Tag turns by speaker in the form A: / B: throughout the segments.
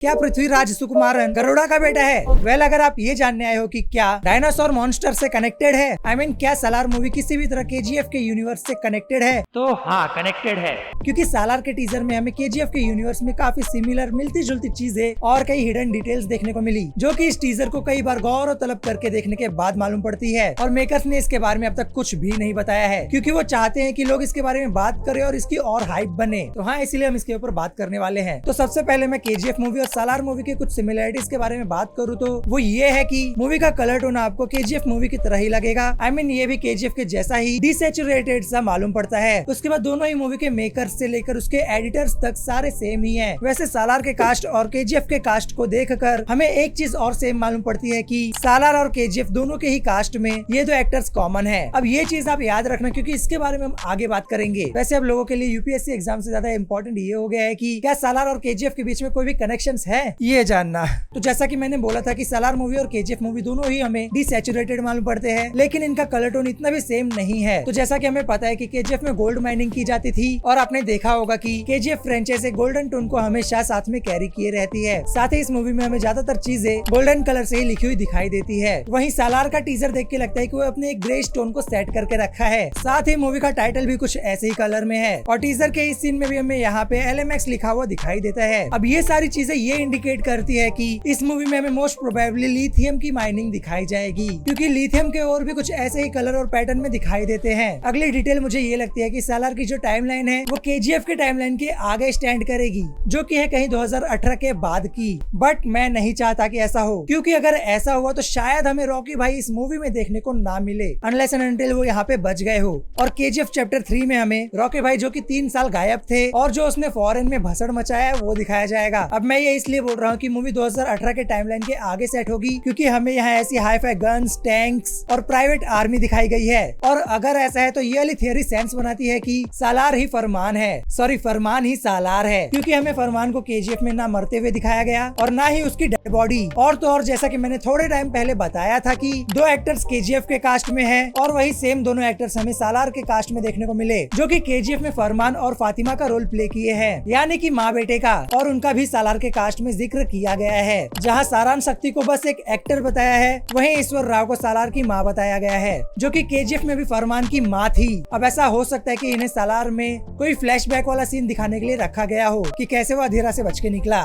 A: क्या पृथ्वीराज सुकुमारन गरुड़ा का बेटा है? वेल, अगर आप ये जानने आए हो कि क्या डायनासोर मॉन्स्टर से कनेक्टेड है, आई मीन क्या सालार मूवी किसी भी तरह केजीएफ के यूनिवर्स से कनेक्टेड है, तो हाँ, कनेक्टेड है। क्योंकि सालार के टीजर में हमें केजीएफ के यूनिवर्स में काफी सिमिलर मिलती जुलती चीजें और कई हिडन डिटेल्स देखने को मिली, जो कि इस टीजर को कई बार गौर और तलब करके देखने के बाद मालूम पड़ती है। और मेकर्स ने इसके बारे में अब तक कुछ भी नहीं बताया है, क्योंकि वो चाहते हैं कि लोग इसके बारे में बात करें और इसकी और हाइप बने। तो हाँ, इसीलिए हम इसके ऊपर बात करने वाले हैं। तो सबसे पहले मैं केजीएफ मूवी और सालार मूवी के कुछ सिमिलरिटीज के बारे में बात करूँ तो वो ये है कि मूवी का कलर टोन आपको केजीएफ मूवी की तरह ही लगेगा। आई मीन ये भी केजीएफ के जैसा ही डिसैचुरेटेड सा मालूम पड़ता है। उसके बाद दोनों ही मूवी के मेकर्स से लेकर उसके एडिटर्स तक सारे सेम ही हैं। वैसे सालार के कास्ट और केजीएफ के कास्ट को देखकर हमें एक चीज और सेम मालूम पड़ती है कि सालार और केजीएफ दोनों के ही कास्ट में ये दो एक्टर्स कॉमन है। अब ये चीज आप याद रखना, क्योंकि इसके बारे में हम आगे बात करेंगे। वैसे अब लोगों के लिए यूपीएससी एग्जाम से ज्यादा इंपॉर्टेंट ये हो गया है कि क्या सालार और केजीएफ के बीच में कोई भी कनेक्शंस है, ये जानना। तो जैसा कि मैंने बोला था कि सालार मूवी और केजीएफ मूवी दोनों ही हमें डिसैचुरेटेड मालूम पड़ते हैं, लेकिन इनका कलर टोन इतना भी सेम नहीं है। तो जैसा कि हमें पता है कि केजीएफ में गोल्ड माइनिंग की जाती थी, और आपने देखा होगा कि केजीएफ फ्रेंचाइजी गोल्डन टोन को हमेशा साथ में कैरी किए रहती है। साथ ही इस मूवी में हमें ज्यादातर चीजें गोल्डन कलर से ही लिखी हुई दिखाई देती है। वहीं सालार का टीजर देख के लगता है कि वो अपने एक ग्रे टोन को सेट करके रखा है। साथ ही मूवी का टाइटल भी कुछ ऐसे ही कलर में है, और टीजर के इस सीन में भी हमें यहाँ पे LMX लिखा हुआ दिखाई देता है। अब ये सारी चीजें ये इंडिकेट करती है कि इस मूवी में हमें मोस्ट प्रोबेबली लिथियम की माइनिंग दिखाई जाएगी, क्योंकि लिथियम के और भी कुछ ऐसे ही कलर और पैटर्न में दिखाई देते हैं। अगली डिटेल मुझे ये लगती है कि सालार की जो टाइमलाइन है वो केजीएफ के टाइमलाइन के आगे स्टैंड करेगी, जो कि है कहीं 2018 के बाद की। बट मैं नहीं चाहता कि ऐसा हो, क्योंकि अगर ऐसा हुआ तो शायद हमें रॉकी भाई इस मूवी में देखने को ना मिले, अनलेस एंड अनटिल वो यहाँ पे बच गए हो। और केजीएफ चैप्टर 3 में हमें रॉकी भाई जो कि 3 साल गायब थे और जो उसने फॉरेन में भसड़ मचाया है वो दिखाया जाएगा। अब मैं ये इसलिए बोल रहा हूँ कि मूवी 2018 के टाइमलाइन के आगे सेट होगी, क्योंकि हमें यहाँ ऐसी हाई-फाई गन्स, टैंक्स और प्राइवेट आर्मी दिखाई गई है। और अगर ऐसा है तो ये वाली थियरी सेंस बनाती है कि सालार ही फरमान है, सॉरी फरमान ही सालार है, क्योंकि हमें फरमान को केजीएफ में ना मरते हुए दिखाया गया और ना ही उसकी डेड बॉडी। और तो और जैसा कि मैंने थोड़े टाइम पहले बताया था कि 2 एक्टर्स केजीएफ के कास्ट में है, और वही सेम दोनों एक्टर्स हमें सालार के कास्ट में देखने को मिले, जो कि केजीएफ में फरमान और फातिमा का रोल प्ले किए हैं, यानी कि माँ बेटे का। और उनका भी सालार के कास्ट में जिक्र किया गया है। जहाँ सारांश शक्ति को बस एक एक्टर बताया है, वहीं ईश्वर राव को सालार की माँ बताया गया है, जो कि केजीएफ में भी फरमान की माँ थी। अब ऐसा हो सकता है कि इन्हें सालार में कोई फ्लैशबैक वाला सीन दिखाने के लिए रखा गया हो कि कैसे वो अंधेरा से बच के निकला।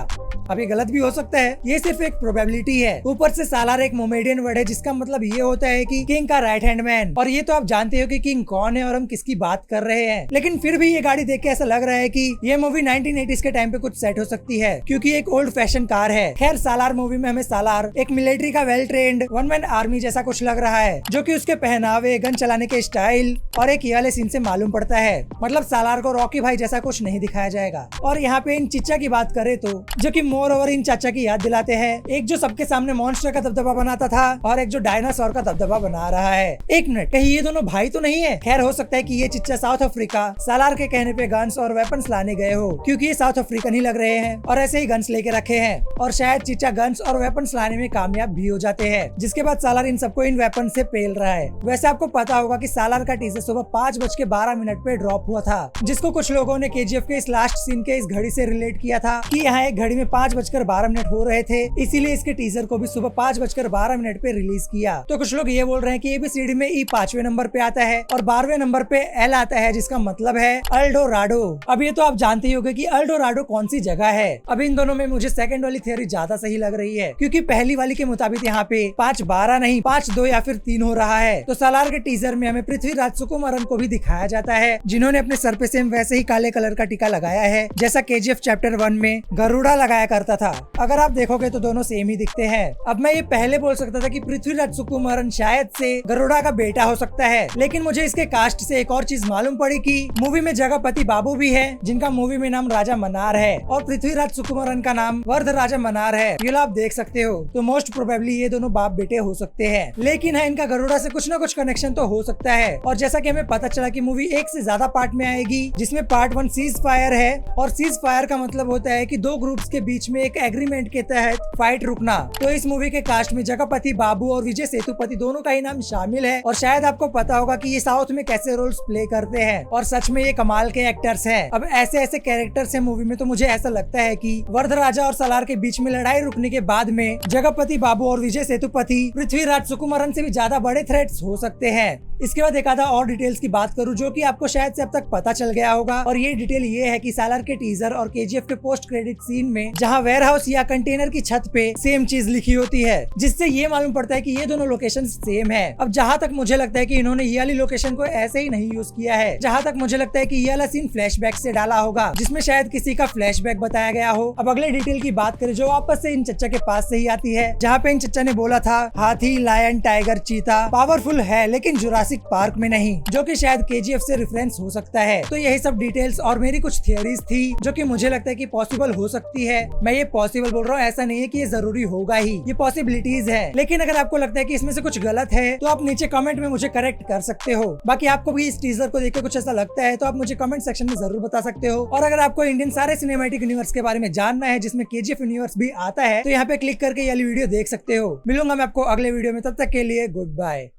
A: अब ये गलत भी हो सकता है, ये सिर्फ एक प्रोबेबिलिटी है। ऊपर से सालार एक मोमेडियन वर्ड है, जिसका मतलब ये होता है कि किंग का राइट हैंड मैन। और ये तो आप जानते हो कि किंग कौन है और हम किसकी बात कर रहे हैं। लेकिन फिर भी ये गाड़ी देख के ऐसा लग रहा है कि ये मूवी 1980s के टाइम पे कुछ सेट हो सकती है, क्योंकि एक ओल्ड फैशन कार है। खैर, सालार मूवी में हमें सालार एक मिलिट्री का well trained one man army जैसा कुछ लग रहा है, जो कि उसके पहनावे, गन चलाने के स्टाइल और एक ये वाले सीन से मालूम पड़ता है। मतलब सालार को रॉकी भाई जैसा कुछ नहीं दिखाया जाएगा। और यहाँ पे इन चिच्चा की बात करें तो, जो कि मोर ओवर इन चाचा की याद दिलाते हैं, एक जो सबके सामने मॉन्स्टर का दबदबा बनाता था और एक जो डायनासोर का दबदबा बना रहा है। एक मिनट, कहीं ये दोनों भाई तो नहीं है? खैर, हो सकता है कि ये चिच्चा साउथ अफ्रीका सालार के कहने पे गन्स और वेपन्स लाने गए हो, क्योंकि ये साउथ अफ्रीकन ही लग रहे हैं और ऐसे ही गन्स लेके रखे हैं। और शायद चिच्चा गन्स और वेपन्स लाने में कामयाब भी हो जाते हैं, जिसके बाद सालार इन सबको इन वेपन से पेल रहा है। वैसे आपको पता होगा कि सालार का टीजर सुबह 5:12 पे ड्रॉप हुआ था, जिसको कुछ लोगों ने केजीएफ के इस लास्ट सीन के इस घड़ी से रिलेट किया था कि यहाँ एक घड़ी में 5:12 हो रहे थे, इसीलिए इसके टीजर को भी सुबह 5:12 पे रिलीज किया। तो कुछ लोग ये बोल रहे हैं कि ABCD में E 5वें नंबर पे आता है और 12वें नंबर पे L आता है, जिसका मतलब है अल्डोराडो। अब ये तो आप जानते ही होंगे कि अल्डोराडो कौन सी जगह है। अब इन दोनों में मुझे सेकंड वाली थियोरी ज्यादा सही लग रही है, क्योंकि पहली वाली के मुताबिक यहाँ पे 5:12 नहीं 5:2 या फिर 3 हो रहा है। तो सालार के टीजर में हमें पृथ्वीराज सुकुमारन को भी दिखाया जाता है, जिन्होंने अपने सर पे सेम वैसे ही काले कलर का टीका लगाया है, जैसा केजीएफ चैप्टर 1 में गरुड़ा लगाया करता था। अगर आप देखोगे तो दोनों सेम ही दिखते हैं। अब मैं ये पहले बोल सकता था कि पृथ्वीराज सुकुमारन शायद से गरुड़ा का बेटा हो सकता है, लेकिन मुझे इसके कास्ट से एक और चीज मालूम पड़ी कि मूवी में जगपति बाबू भी है, जिनका मूवी में नाम राजा मनार है, और पृथ्वीराज सुकुमारन का नाम वर्ध राजा मनार है। ये आप देख सकते हो। तो मोस्ट प्रोबेबली ये दोनों बाप बेटे हो सकते हैं, लेकिन है इनका गरुड़ा से कुछ ना कुछ कनेक्शन तो हो सकता है। और जैसा कि हमें पता चला कि मूवी एक से ज्यादा पार्ट में आएगी, जिसमें पार्ट 1 सीज फायर है, और सीज फायर का मतलब होता है कि 2 ग्रुप्स के बीच बीच में एक एग्रीमेंट के तहत फाइट रुकना। तो इस मूवी के कास्ट में जगपति बाबू और विजय सेतुपति दोनों का ही नाम शामिल है। और शायद आपको पता होगा कि ये साउथ में कैसे रोल्स प्ले करते हैं और सच में ये कमाल के एक्टर्स हैं। अब ऐसे ऐसे कैरेक्टर्स हैं मूवी में, तो मुझे ऐसा लगता है कि वरदराजा और सलार के बीच में लड़ाई रुकने के बाद में जगपति बाबू और विजय सेतुपति पृथ्वीराज सुकुमारन से भी ज्यादा बड़े थ्रेट्स हो सकते हैं। इसके बाद एक आधा और डिटेल्स की बात करूं जो कि आपको शायद से अब तक पता चल गया होगा, और ये डिटेल ये है कि सालार के टीजर और केजीएफ के पोस्ट क्रेडिट सीन में जहां वेयर हाउस या कंटेनर की छत पे सेम चीज लिखी होती है, जिससे ये मालूम पड़ता है कि ये दोनों लोकेशन सेम है। अब जहां तक मुझे लगता है कि इन्होंने ये वाली लोकेशन को ऐसे ही नहीं यूज किया है, जहां तक मुझे लगता है कि ये वाला सीन फ्लैशबैक से डाला होगा, जिसमें शायद किसी का फ्लैशबैक बताया गया हो। अब अगले डिटेल की बात करें जो वापस से इन चच्चा के पास से ही आती है, जहाँ पे इन चच्चा ने बोला था हाथी, लायन, टाइगर, चीता पावरफुल है लेकिन जुरासिक पार्क में नहीं, जो कि शायद केजीएफ से रेफरेंस हो सकता है। तो यही सब डिटेल्स और मेरी कुछ थियरीज थी जो कि मुझे लगता है कि पॉसिबल हो सकती है। मैं ये पॉसिबल बोल रहा हूँ, ऐसा नहीं है कि ये जरूरी होगा ही, ये पॉसिबिलिटीज है। लेकिन अगर आपको लगता है कि इसमें से कुछ गलत है तो आप नीचे कमेंट में मुझे करेक्ट कर सकते हो। बाकी आपको भी इस टीजर को देख के कुछ ऐसा लगता है तो आप मुझे कमेंट सेक्शन में जरूर बता सकते हो। और अगर आपको इंडियन सारे सिनेमैटिक यूनिवर्स के बारे में जानना है जिसमें केजीएफ यूनिवर्स भी आता है, तो यहाँ पे क्लिक करके ये वीडियो देख सकते हो। मिलूंगा मैं आपको अगले वीडियो में, तब तक के लिए गुड बाय।